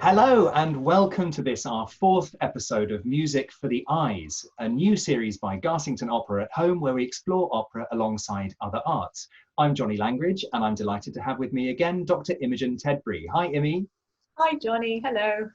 Hello and welcome to this, our fourth episode of Music for the Eyes, a new series by Garsington Opera at Home where we explore opera alongside other arts. I'm Johnny Langridge and I'm delighted to have with me again Dr. Imogen Tedbury. Hi, Imi. Hi, Johnny. Hello.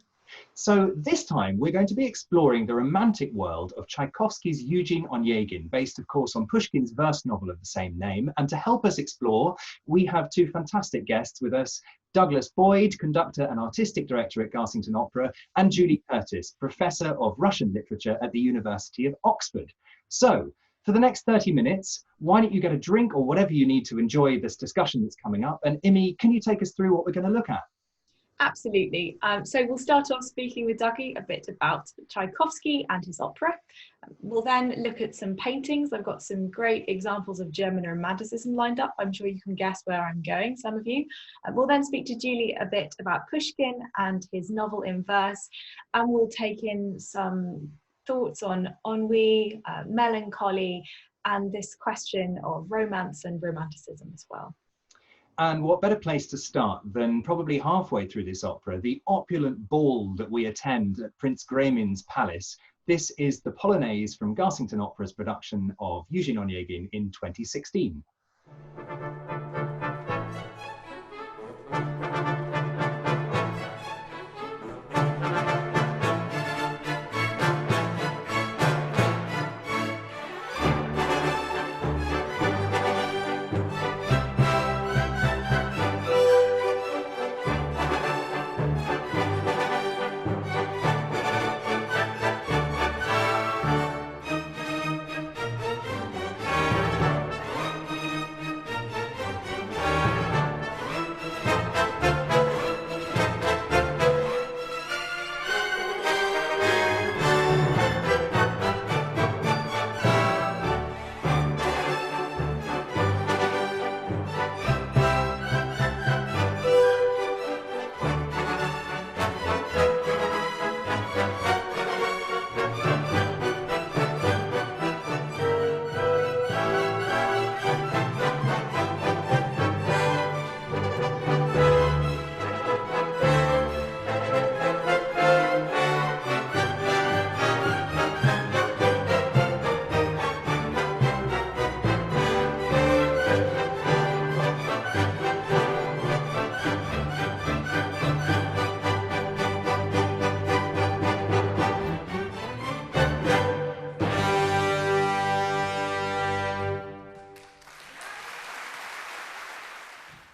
So this time we're going to be exploring the romantic world of Tchaikovsky's Eugene Onegin, based of course on Pushkin's verse novel of the same name. And to help us explore, we have two fantastic guests with us, Douglas Boyd, conductor and artistic director at Garsington Opera, and Julie Curtis, professor of Russian literature at the University of Oxford. So for the next 30 minutes, why don't you get a drink or whatever you need to enjoy this discussion that's coming up. And Imi, can you take us through what we're going to look at? Absolutely. So we'll start off speaking with Dougie a bit about Tchaikovsky and his opera. We'll then look at some paintings. I've got some great examples of German Romanticism lined up. I'm sure you can guess where I'm going, some of you. We'll then speak to Julie a bit about Pushkin and his novel in verse. And we'll take in some thoughts on ennui, melancholy, and this question of romance and romanticism as well. And what better place to start than probably halfway through this opera, the opulent ball that we attend at Prince Gremin's palace. This is the Polonaise from Garsington Opera's production of Eugene Onegin in 2016.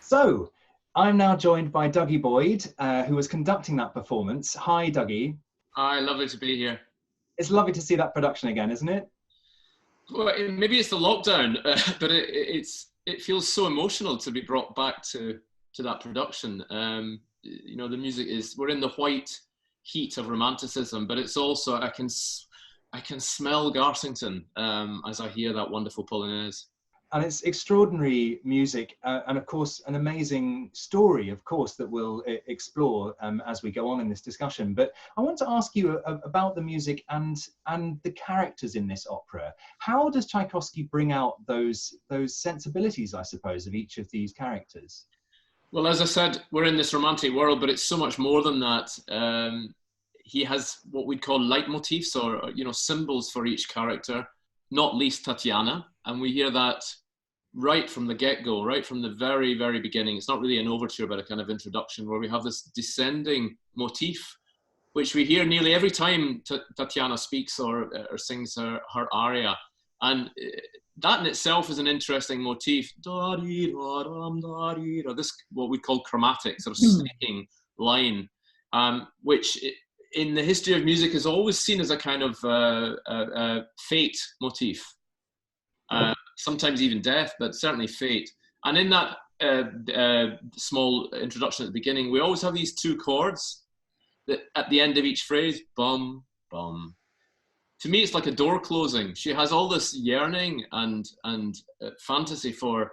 So, I'm now joined by Dougie Boyd, who was conducting that performance. Hi, Dougie. Hi, lovely to be here. It's lovely to see that production again, isn't it? Well, maybe it's the lockdown, but it feels so emotional to be brought back to that production. You know, the music we're in the white heat of Romanticism, but it's also, I can smell Garsington as I hear that wonderful Polonaise. And it's extraordinary music and of course an amazing story, of course, that we'll explore as we go on in this discussion. But I want to ask you about the music and the characters in this opera. How does Tchaikovsky bring out those sensibilities, I suppose, of each of these characters? Well, as I said, we're in this romantic world, but it's so much more than that. He has what we'd call leitmotifs, or symbols for each character, not least Tatiana. And we hear that right from the get-go, right from the very, very beginning. It's not really an overture, but a kind of introduction where we have this descending motif, which we hear nearly every time Tatiana speaks or sings her aria. And that in itself is an interesting motif. This, what we call chromatic, sort of sticking line, which in the history of music is always seen as a kind of fate motif. Sometimes even death, but certainly fate. And in that small introduction at the beginning, we always have these two chords that at the end of each phrase, bum, bum. To me, it's like a door closing. She has all this yearning and fantasy for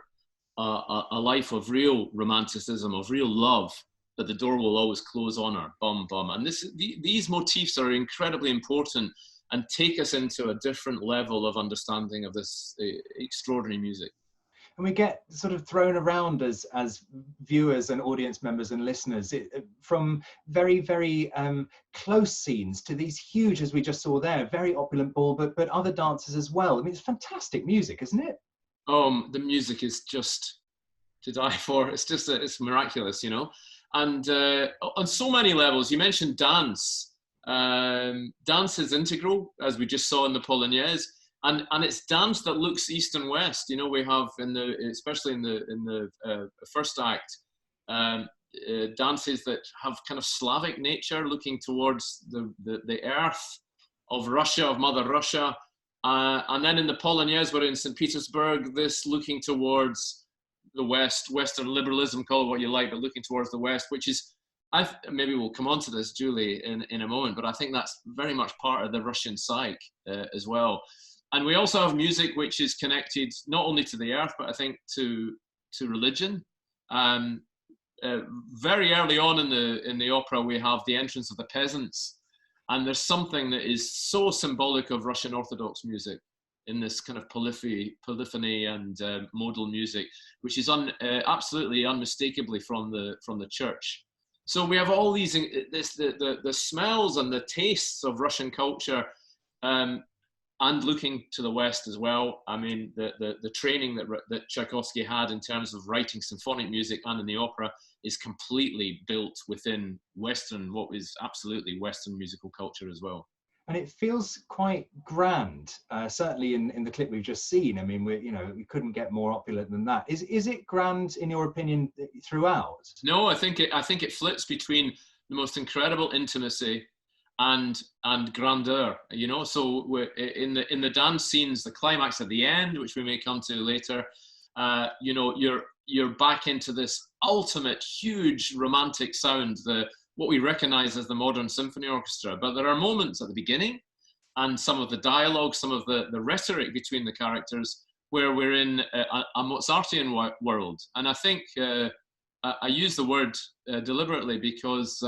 a life of real romanticism, of real love, that the door will always close on her, bum, bum. And these motifs are incredibly important and take us into a different level of understanding of this extraordinary music. And we get sort of thrown around as viewers and audience members and listeners from very, very close scenes to these huge, as we just saw there, very opulent ball, but other dances as well. I mean, it's fantastic music, isn't it? The music is just to die for. It's just, it's miraculous, you know. And on so many levels, you mentioned dance. Dance is integral, as we just saw in the Polonaise. And it's dance that looks east and west. You know, we have especially in the first act, dances that have kind of Slavic nature, looking towards the earth of Russia, of Mother Russia, and then in the Polonaise, we're in St. Petersburg. This looking towards the west, Western liberalism, call it what you like, but looking towards the west, which is, maybe we'll come on to this, Julie, in a moment. But I think that's very much part of the Russian psyche as well. And we also have music which is connected not only to the earth, but I think to religion. Very early on in the opera, we have the entrance of the peasants, and there's something that is so symbolic of Russian Orthodox music in this kind of polyphony and modal music, which is absolutely unmistakably from the church. So we have all these the smells and the tastes of Russian culture. And looking to the West as well. I mean, the training that Tchaikovsky had in terms of writing symphonic music and in the opera is completely built within Western, what is absolutely Western musical culture as well. And it feels quite grand, certainly in the clip we've just seen. I mean, we couldn't get more opulent than that. Is it grand in your opinion throughout? No, I think it flips between the most incredible intimacy and grandeur, you know. So we're in the dance scenes, the climax at the end, which we may come to later, you know, you're back into this ultimate huge romantic sound, what we recognize as the modern symphony orchestra. But there are moments at the beginning and some of the dialogue, some of the rhetoric between the characters, where we're in a Mozartian world. And I think I use the word deliberately because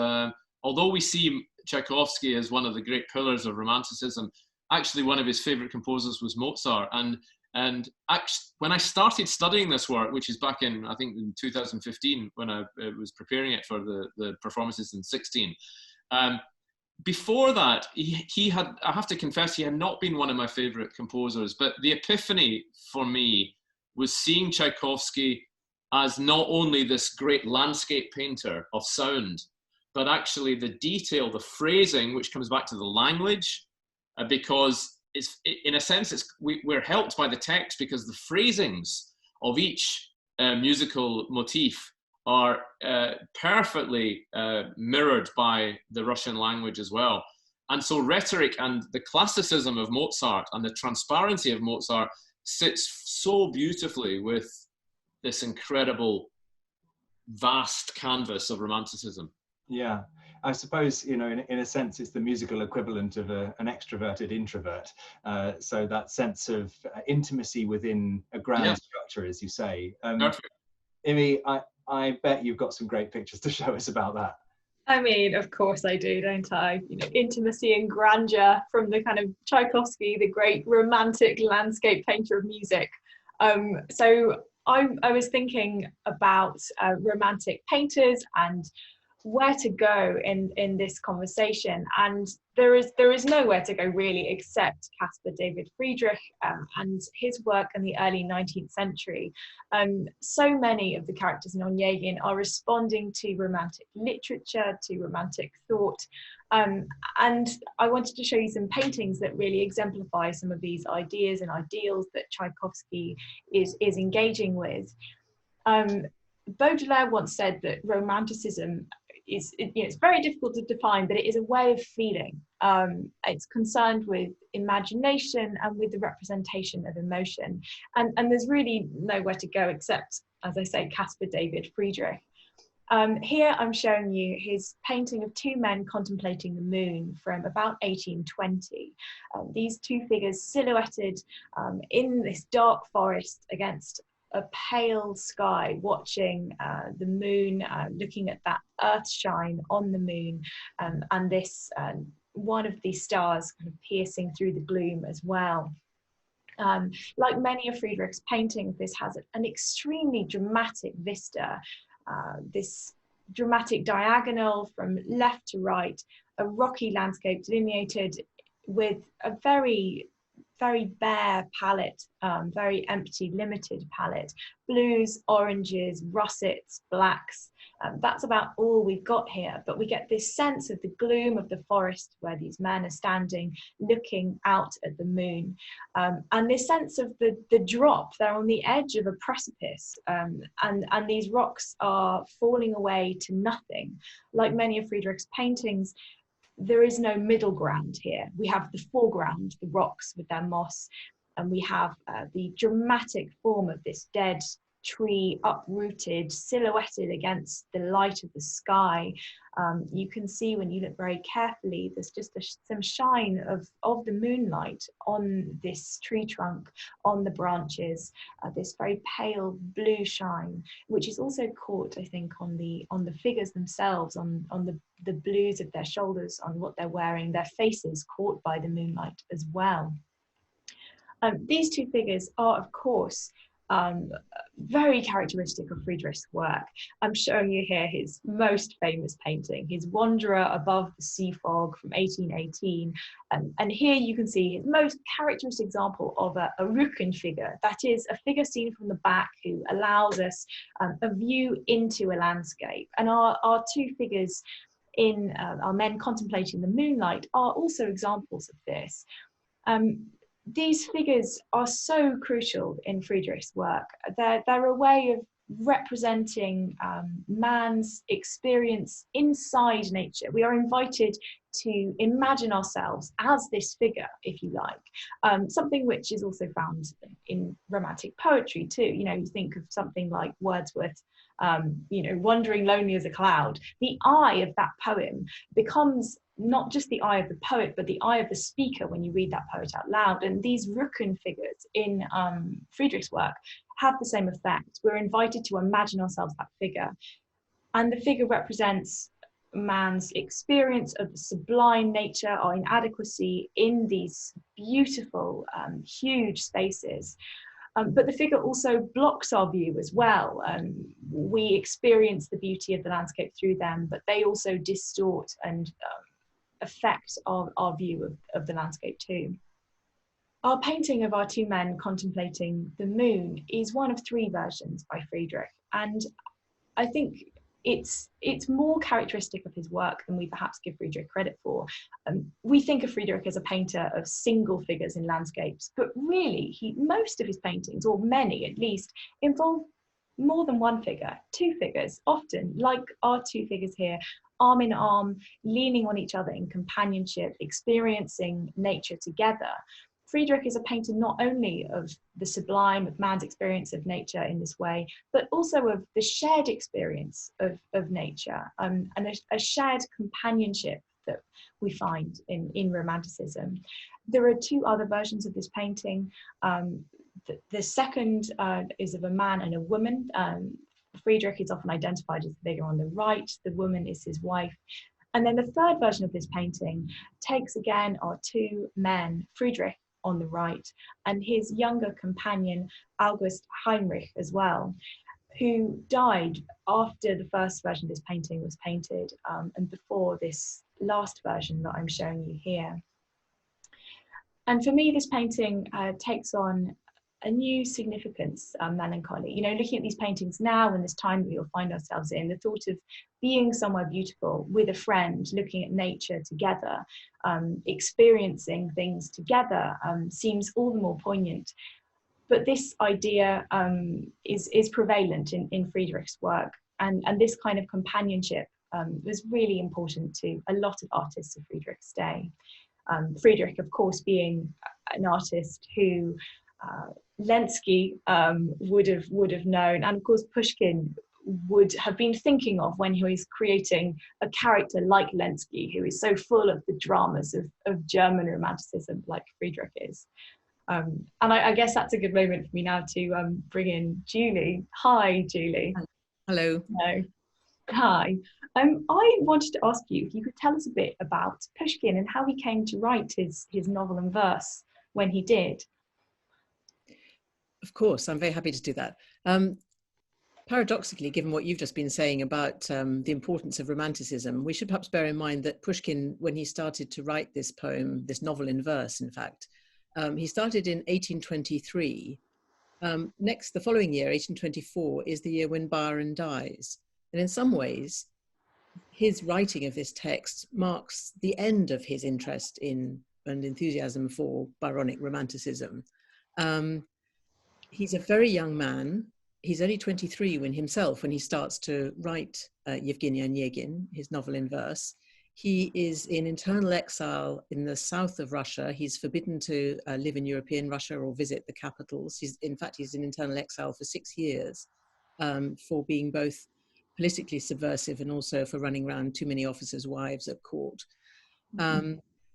although we see Tchaikovsky as one of the great pillars of Romanticism, actually one of his favorite composers was Mozart. And actually, when I started studying this work, which is back in, I think in 2015, when I was preparing it for the performances in 16, before that, he had, I have to confess, he had not been one of my favorite composers, but the epiphany for me was seeing Tchaikovsky as not only this great landscape painter of sound, but actually the detail, the phrasing, which comes back to the language, because it's, in a sense, we're helped by the text because the phrasings of each musical motif are perfectly mirrored by the Russian language as well. And so rhetoric and the classicism of Mozart and the transparency of Mozart sits so beautifully with this incredible, vast canvas of Romanticism. Yeah, I suppose, you know, in a sense, it's the musical equivalent of an extroverted introvert. So that sense of intimacy within a grand structure, as you say. Perfect. Imi, I bet you've got some great pictures to show us about that. I mean, of course I do, don't I? You know, intimacy and grandeur from the kind of Tchaikovsky, the great romantic landscape painter of music. So I was thinking about romantic painters and where to go in this conversation, and there is nowhere to go really except Caspar David Friedrich and his work in the early 19th century. So many of the characters in Onegin are responding to romantic literature, to romantic thought, and I wanted to show you some paintings that really exemplify some of these ideas and ideals that Tchaikovsky is engaging with. Baudelaire once said that Romanticism is, it's very difficult to define, but it is a way of feeling. It's concerned with imagination and with the representation of emotion. And there's really nowhere to go except, as I say, Caspar David Friedrich. Here I'm showing you his painting of two men contemplating the moon from about 1820. These two figures silhouetted in this dark forest against a pale sky, watching the moon, looking at that earth shine on the moon, and this one of these stars kind of piercing through the gloom as well. Like many of Friedrich's paintings, this has an extremely dramatic vista, this dramatic diagonal from left to right, a rocky landscape delineated with a very bare palette, very empty, limited palette, blues, oranges, russets, blacks. That's about all we've got here, but we get this sense of the gloom of the forest where these men are standing, looking out at the moon. And this sense of the drop, they're on the edge of a precipice, and these rocks are falling away to nothing. Like many of Friedrich's paintings, there is no middle ground here. We have the foreground, the rocks with their moss, and we have the dramatic form of this dead tree uprooted, silhouetted against the light of the sky. You can see when you look very carefully, there's just some shine of the moonlight on this tree trunk, on the branches, this very pale blue shine, which is also caught, I think, on the figures themselves, on the blues of their shoulders, on what they're wearing, their faces caught by the moonlight as well. These two figures are, of course, very characteristic of Friedrich's work. I'm showing you here his most famous painting, his Wanderer Above the Sea Fog from 1818. And here you can see his most characteristic example of a Rücken figure, that is a figure seen from the back who allows us a view into a landscape. And our two figures in our men contemplating the moonlight are also examples of this. These figures are so crucial in Friedrich's work. They're a way of representing man's experience inside nature. We are invited to imagine ourselves as this figure, if you like, something which is also found in Romantic poetry too. You know, you think of something like Wordsworth, you know, wandering lonely as a cloud. The eye of that poem becomes not just the eye of the poet, but the eye of the speaker when you read that poet out loud. And these Rücken figures in Friedrich's work have the same effect. We're invited to imagine ourselves that figure. And the figure represents man's experience of the sublime nature or inadequacy in these beautiful, huge spaces. But the figure also blocks our view as well. We experience the beauty of the landscape through them, but they also distort and affect our view of the landscape too. Our painting of our two men contemplating the moon is one of three versions by Friedrich, and I think it's more characteristic of his work than we perhaps give Friedrich credit for. We think of Friedrich as a painter of single figures in landscapes, but really most of his paintings, or many at least, involve more than one figure, two figures, often, like our two figures here, arm in arm, leaning on each other in companionship, experiencing nature together. Friedrich is a painter not only of the sublime, of man's experience of nature in this way, but also of the shared experience of nature, and a shared companionship that we find in Romanticism. There are two other versions of this painting. The second is of a man and a woman. Friedrich is often identified as the figure on the right, the woman is his wife. And then the third version of this painting takes again our two men, Friedrich on the right, and his younger companion, August Heinrich, as well, who died after the first version of this painting was painted, and before this last version that I'm showing you here. And for me, this painting takes on a new significance, melancholy. You know, looking at these paintings now in this time that we'll find ourselves in, the thought of being somewhere beautiful with a friend, looking at nature together, experiencing things together, seems all the more poignant. But this idea is prevalent in Friedrich's work, and this kind of companionship was really important to a lot of artists of Friedrich's day. Friedrich, of course, being an artist who Lenski would have known, and of course Pushkin would have been thinking of when he was creating a character like Lenski, who is so full of the dramas of German Romanticism like Friedrich is. And I guess that's a good moment for me now to bring in Julie. Hi, Julie. Hello. Hello. Hi. I wanted to ask you if you could tell us a bit about Pushkin and how he came to write his novel in verse when he did. Of course, I'm very happy to do that. Paradoxically, given what you've just been saying about the importance of Romanticism, we should perhaps bear in mind that Pushkin, when he started to write this poem, this novel in verse, in fact, he started in 1823. The following year, 1824, is the year when Byron dies. And in some ways, his writing of this text marks the end of his interest in and enthusiasm for Byronic Romanticism. He's a very young man. He's only 23 when he starts to write Eugene Onegin, his novel in verse. He is in internal exile in the south of Russia. He's forbidden to live in European Russia or visit the capitals. In fact, he's in internal exile for 6 years for being both politically subversive and also for running around too many officers' wives at court.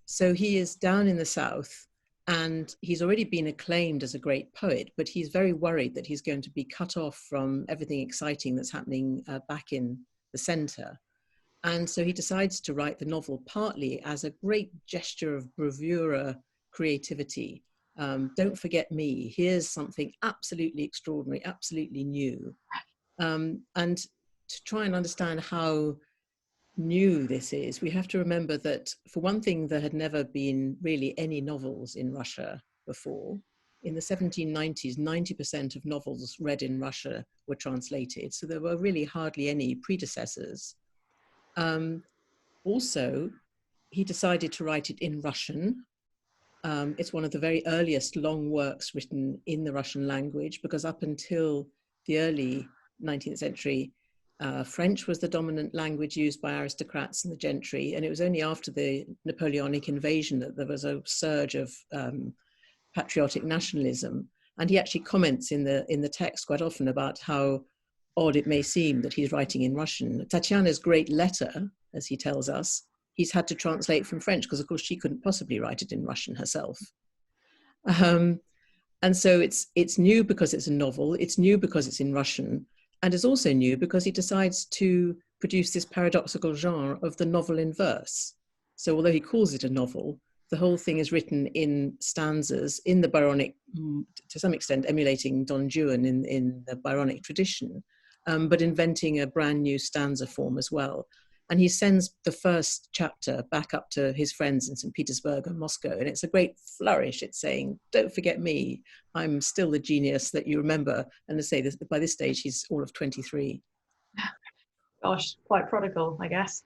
So he is down in the south, and he's already been acclaimed as a great poet, but he's very worried that he's going to be cut off from everything exciting that's happening back in the center. And so he decides to write the novel partly as a great gesture of bravura creativity. Don't forget me. Here's something absolutely extraordinary, absolutely new. And to try and understand how new this is, we have to remember that, for one thing, there had never been really any novels in Russia before. In the 1790s, 90% of novels read in Russia were translated, so there were really hardly any predecessors. Also, he decided to write it in Russian. It's one of the very earliest long works written in the Russian language, because up until the early 19th century, French was the dominant language used by aristocrats and the gentry, and it was only after the Napoleonic invasion that there was a surge of patriotic nationalism. And he actually comments in the text quite often about how odd it may seem that he's writing in Russian. Tatiana's great letter, as he tells us, he's had to translate from French because, of course, she couldn't possibly write it in Russian herself. And so it's new because it's a novel, it's new because it's in Russian, and it's also new because he decides to produce this paradoxical genre of the novel in verse. So although he calls it a novel, the whole thing is written in stanzas in the Byronic, to some extent emulating Don Juan in the Byronic tradition, but inventing a brand new stanza form as well. And he sends the first chapter back up to his friends in St. Petersburg and Moscow. And it's a great flourish. It's saying, don't forget me. I'm still the genius that you remember. And to say this, by this stage, he's all of 23. Gosh, quite prodigal, I guess.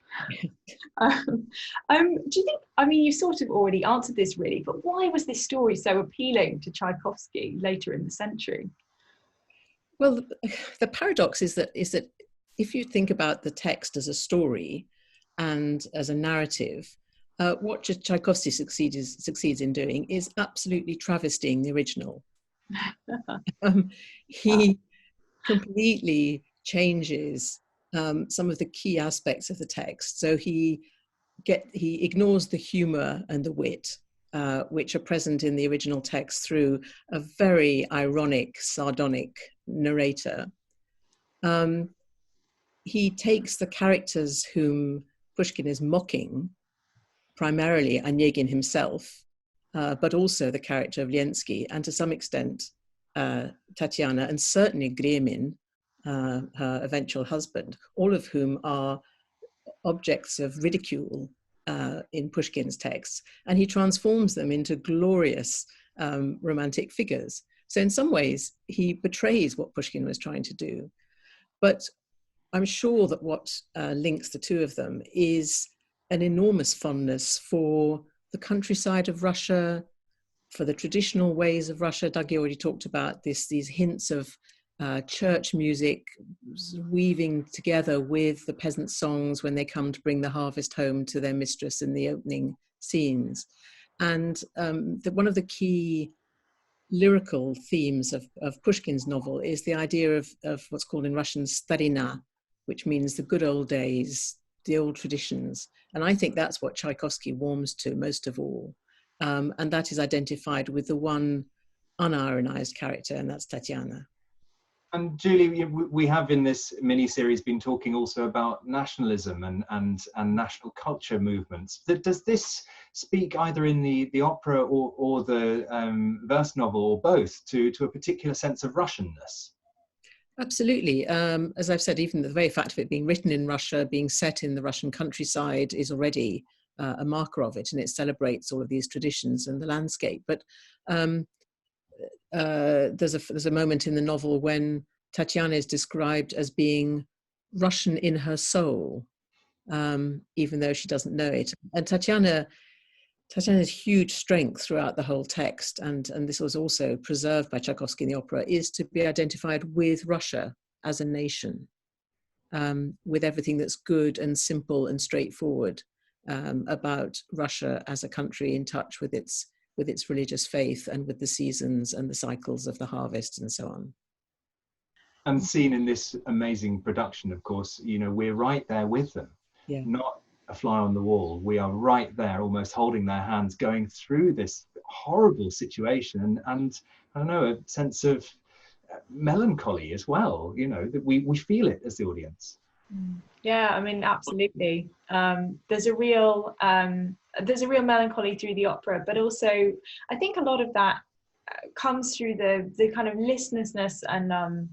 Do you think, I mean, you sort of already answered this really, but why was this story so appealing to Tchaikovsky later in the century? Well, the paradox is that if you think about the text as a story and as a narrative, what Tchaikovsky succeeds in doing is absolutely travestying the original. He completely changes some of the key aspects of the text. So he ignores the humor and the wit, which are present in the original text through a very ironic, sardonic narrator. He takes the characters whom Pushkin is mocking, primarily Onegin himself, but also the character of Lenski, and to some extent Tatiana, and certainly Gremin, her eventual husband, all of whom are objects of ridicule in Pushkin's texts, and he transforms them into glorious romantic figures. So in some ways, he betrays what Pushkin was trying to do. But I'm sure that what links the two of them is an enormous fondness for the countryside of Russia, for the traditional ways of Russia. Dougie already talked about these hints of church music weaving together with the peasant songs when they come to bring the harvest home to their mistress in the opening scenes. And one of the key lyrical themes of Pushkin's novel is the idea of what's called in Russian starina, which means the good old days, the old traditions. And I think that's what Tchaikovsky warms to most of all. And that is identified with the one unironized character, and that's Tatiana. And Julie, we have in this mini-series been talking also about nationalism and national culture movements. Does this speak either in the opera or the verse novel, or both, to a particular sense of Russianness? Absolutely. As I've said, even the very fact of it being written in Russia, being set in the Russian countryside, is already a marker of it, and it celebrates all of these traditions and the landscape. But there's a moment in the novel when Tatiana is described as being Russian in her soul, even though she doesn't know it. And Tatiana's huge strength throughout the whole text, and this was also preserved by Tchaikovsky in the opera, is to be identified with Russia as a nation, with everything that's good and simple and straightforward about Russia as a country in touch with its religious faith and with the seasons and the cycles of the harvest and so on. And seen in this amazing production, of course, we're right there with them. Yeah. Not a fly on the wall. We are right there, almost holding their hands, going through this horrible situation, and I don't know, a sense of melancholy as well, that we feel it as the audience. Yeah, I mean, absolutely. There's a real melancholy through the opera, but also I think a lot of that comes through the kind of listlessness and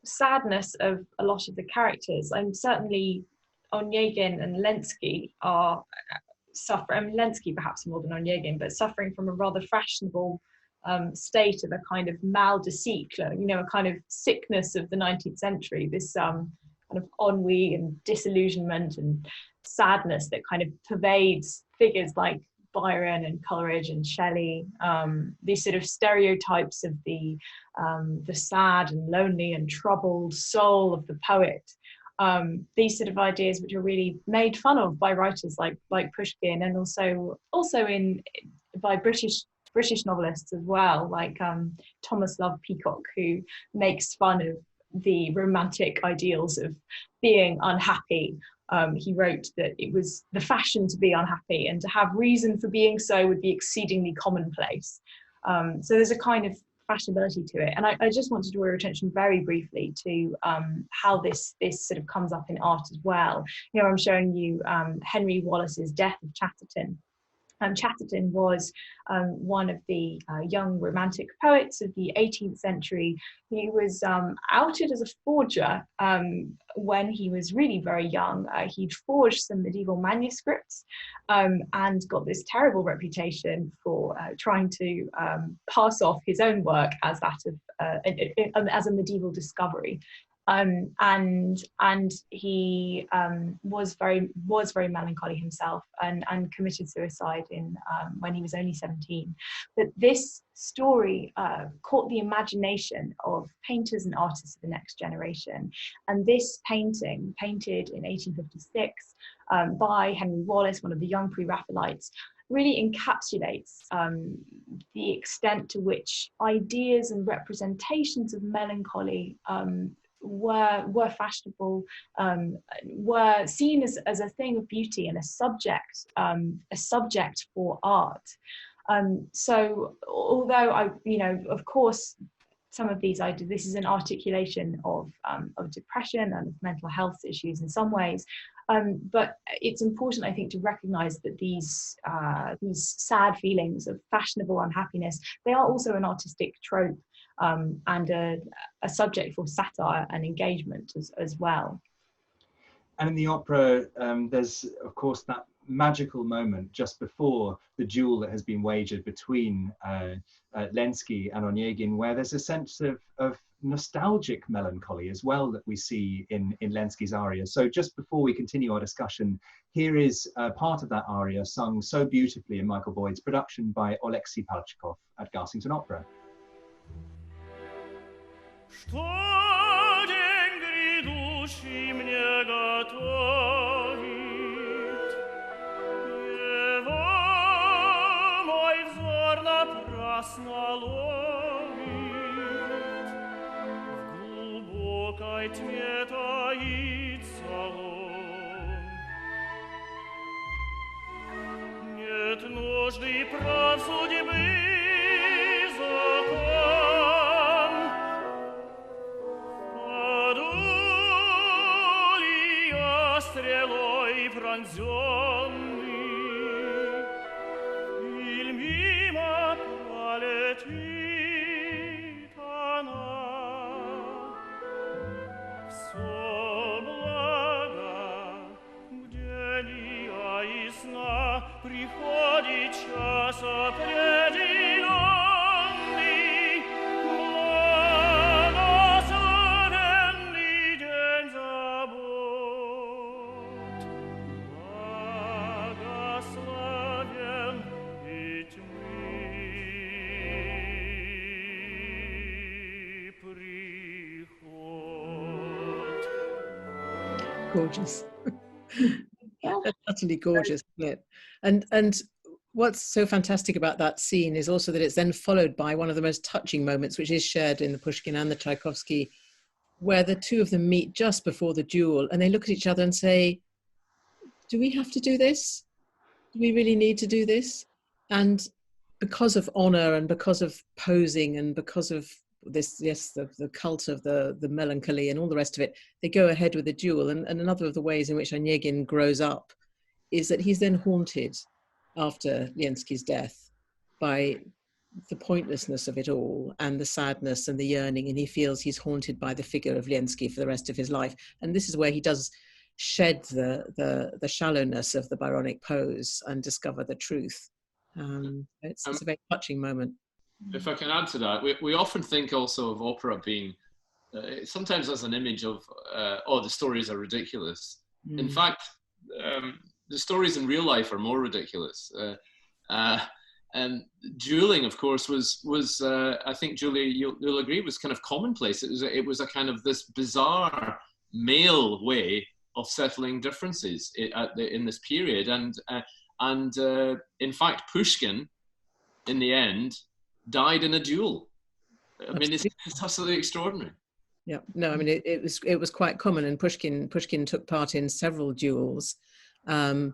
sadness of a lot of the characters. And certainly Onegin and Lenski are suffering. I mean, Lenski perhaps more than Onegin, but suffering from a rather fashionable state of a kind of mal de siècle, a kind of sickness of the 19th century. This kind of ennui and disillusionment and sadness that kind of pervades figures like Byron and Coleridge and Shelley, these sort of stereotypes of the sad and lonely and troubled soul of the poet. These sort of ideas which are really made fun of by writers like Pushkin, and also by British novelists as well, like Thomas Love Peacock, who makes fun of the romantic ideals of being unhappy. He wrote that it was the fashion to be unhappy, and to have reason for being so would be exceedingly commonplace. So there's a kind of fashionability to it. And I just want to draw your attention very briefly to how this sort of comes up in art as well. Here I'm showing you Henry Wallace's Death of Chatterton. Chatterton was one of the young romantic poets of the 18th century. He was outed as a forger when he was really very young. He'd forged some medieval manuscripts and got this terrible reputation for trying to pass off his own work as that of as a medieval discovery. And he was very melancholy himself, and committed suicide when he was only 17. But this story caught the imagination of painters and artists of the next generation. And this painting, painted in 1856 by Henry Wallace, one of the young pre-Raphaelites, really encapsulates the extent to which ideas and representations of melancholy were fashionable, were seen as a thing of beauty and a subject for art. So although of course, some of these ideas, this is an articulation of depression and of mental health issues in some ways, but it's important, I think, to recognise that these sad feelings of fashionable unhappiness, they are also an artistic trope. And a subject for satire and engagement as well. And in the opera, there's, of course, that magical moment just before the duel that has been wagered between Lenski and Onegin, where there's a sense of nostalgic melancholy as well that we see in Lenski's aria. So just before we continue our discussion, here is part of that aria sung so beautifully in Michael Boyd's production by Oleksiy Palchikov at Garsington Opera. Что день грядущий мне готовит? Его мой взор напрасно ловит. В глубокой тьме таится он. Нет нужды прав судьбы закон. canzoni, il mima paletitana, соблага, где не ясна, приходит час определенный, благословенный день забот, благословен и тьмы приход. Gorgeous. Yeah. Utterly gorgeous bit. And what's so fantastic about that scene is also that it's then followed by one of the most touching moments, which is shared in the Pushkin and the Tchaikovsky, where the two of them meet just before the duel and they look at each other and say, do we have to do this? Do we really need to do this? And because of honor and because of posing and because of this, yes, the cult of the melancholy and all the rest of it, they go ahead with the duel. And another of the ways in which Onegin grows up is that he's then haunted after Liensky's death by the pointlessness of it all and the sadness and the yearning, and he feels he's haunted by the figure of Liensky for the rest of his life. And this is where he does shed the shallowness of the Byronic pose and discover the truth. It's a very touching moment. If I can add to that, we often think also of opera being sometimes as an image of, the stories are ridiculous. In fact, the stories in real life are more ridiculous. And dueling, of course, was I think, Julie, you'll agree, was kind of commonplace. It was a kind of this bizarre male way of settling differences in this period. And in fact, Pushkin, in the end, died in a duel. I mean, it's absolutely extraordinary. Yeah, no, I mean, it was quite common, and Pushkin took part in several duels, yes,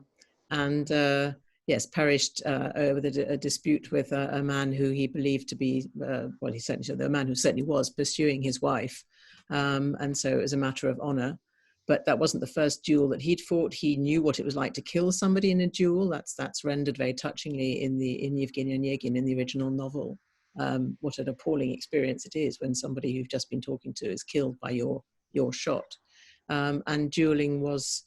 perished over a dispute with a man who he believed to be, the man who certainly was pursuing his wife, and so it was a matter of honor. But that wasn't the first duel that he'd fought. He knew what it was like to kill somebody in a duel. That's rendered very touchingly in Yevgeny Onegin, in the original novel. What an appalling experience it is when somebody you've just been talking to is killed by your shot. And dueling was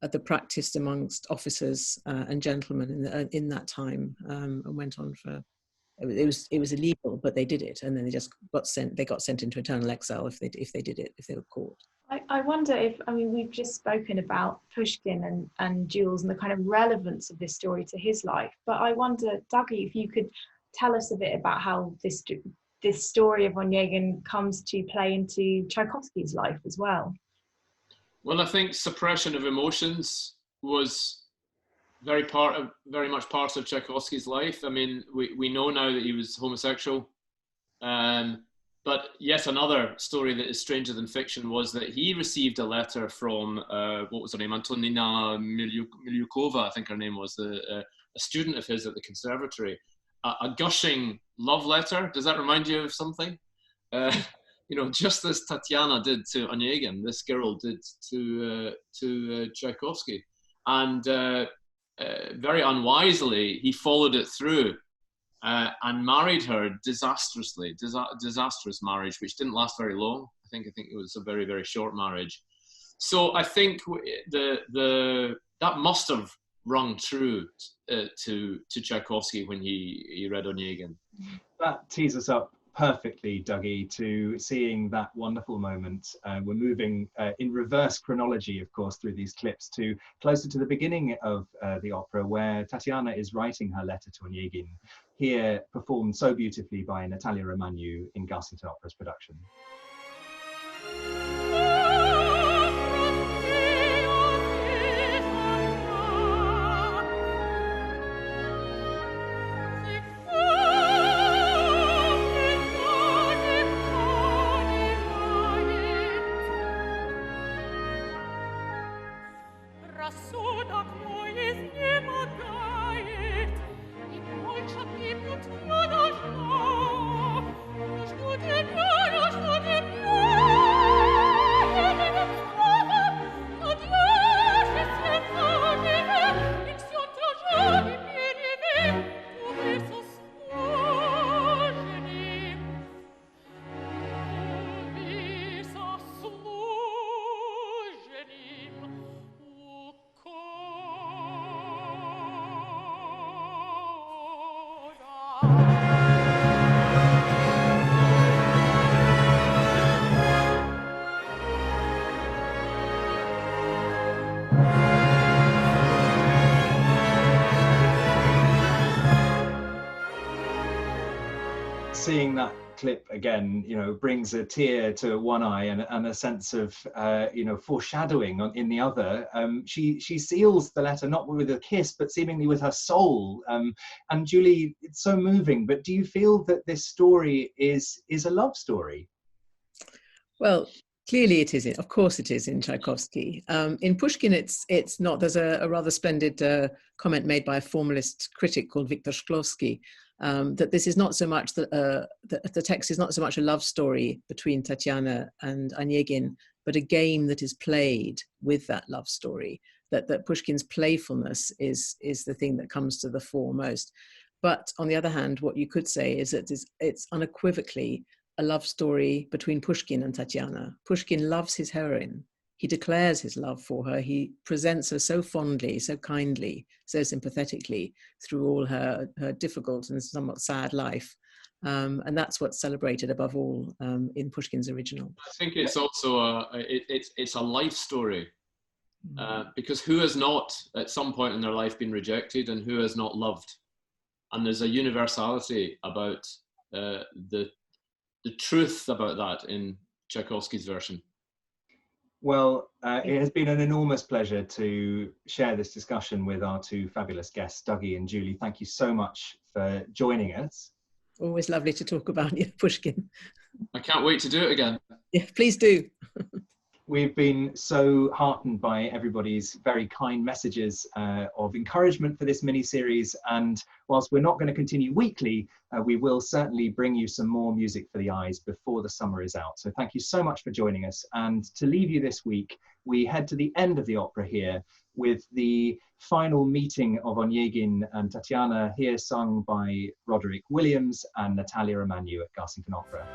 the practice amongst officers and gentlemen in that time, and went on for. It was illegal, but they did it, and then they just got sent. They got sent into eternal exile if they did it, if they were caught. I wonder if, I mean, we've just spoken about Pushkin and duels and the kind of relevance of this story to his life, but I wonder, Dougie, if you could tell us a bit about how this story of Onegin comes to play into Tchaikovsky's life as well. Well, I think suppression of emotions was very much part of Tchaikovsky's life. I mean, we know now that he was homosexual. But yet another story that is stranger than fiction was that he received a letter from, what was her name, Antonina Milyukova, I think her name was, a student of his at the conservatory, a gushing love letter. Does that remind you of something? Just as Tatiana did to Onegin, this girl did to Tchaikovsky. And very unwisely, he followed it through. And married her disastrously, disastrous marriage, which didn't last very long. I think it was a very, very short marriage. So I think that must have rung true to Tchaikovsky when he read Onegin. That tees us up perfectly, Dougie, to seeing that wonderful moment. We're moving in reverse chronology, of course, through these clips to closer to the beginning of the opera, where Tatiana is writing her letter to Onegin, here performed so beautifully by Natalia Romaniu in Garsington Opera's production. seeing that clip again, brings a tear to one eye and a sense of, foreshadowing in the other. She seals the letter not with a kiss, but seemingly with her soul. And Julie, it's so moving. But do you feel that this story is a love story? Well, clearly it is. Of course, it is in Tchaikovsky. In Pushkin, it's not. There's a rather splendid comment made by a formalist critic called Viktor Shklovsky, that this is not so much the text is not so much a love story between Tatiana and Onegin, but a game that is played with that love story. That Pushkin's playfulness is the thing that comes to the fore most. But on the other hand, what you could say is that it's unequivocally a love story between Pushkin and Tatiana. Pushkin loves his heroine. He declares his love for her. He presents her so fondly, so kindly, so sympathetically through all her difficult and somewhat sad life. And that's what's celebrated above all in Pushkin's original. I think it's also it's a life story, because who has not at some point in their life been rejected, and who has not loved? And there's a universality about the truth about that in Tchaikovsky's version. Well, it has been an enormous pleasure to share this discussion with our two fabulous guests, Dougie and Julie. Thank you so much for joining us. Always lovely to talk about Pushkin. I can't wait to do it again. Yeah, please do. We've been so heartened by everybody's very kind messages of encouragement for this mini-series, and whilst we're not going to continue weekly, we will certainly bring you some more music for the eyes before the summer is out. So thank you so much for joining us, and to leave you this week, we head to the end of the opera here with the final meeting of Onegin and Tatiana, here sung by Roderick Williams and Natalia Romanu at Garsington Opera.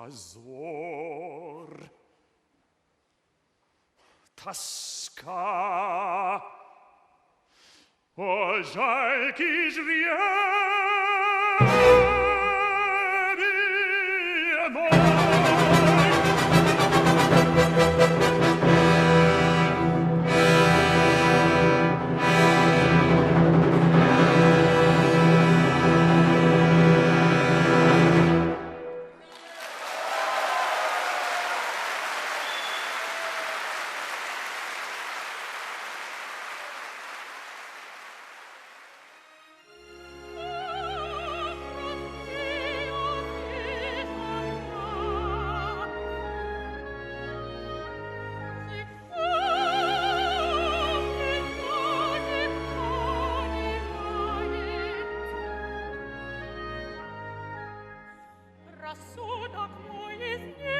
Azor, Tasca, o jalki's Rassudam, wo ist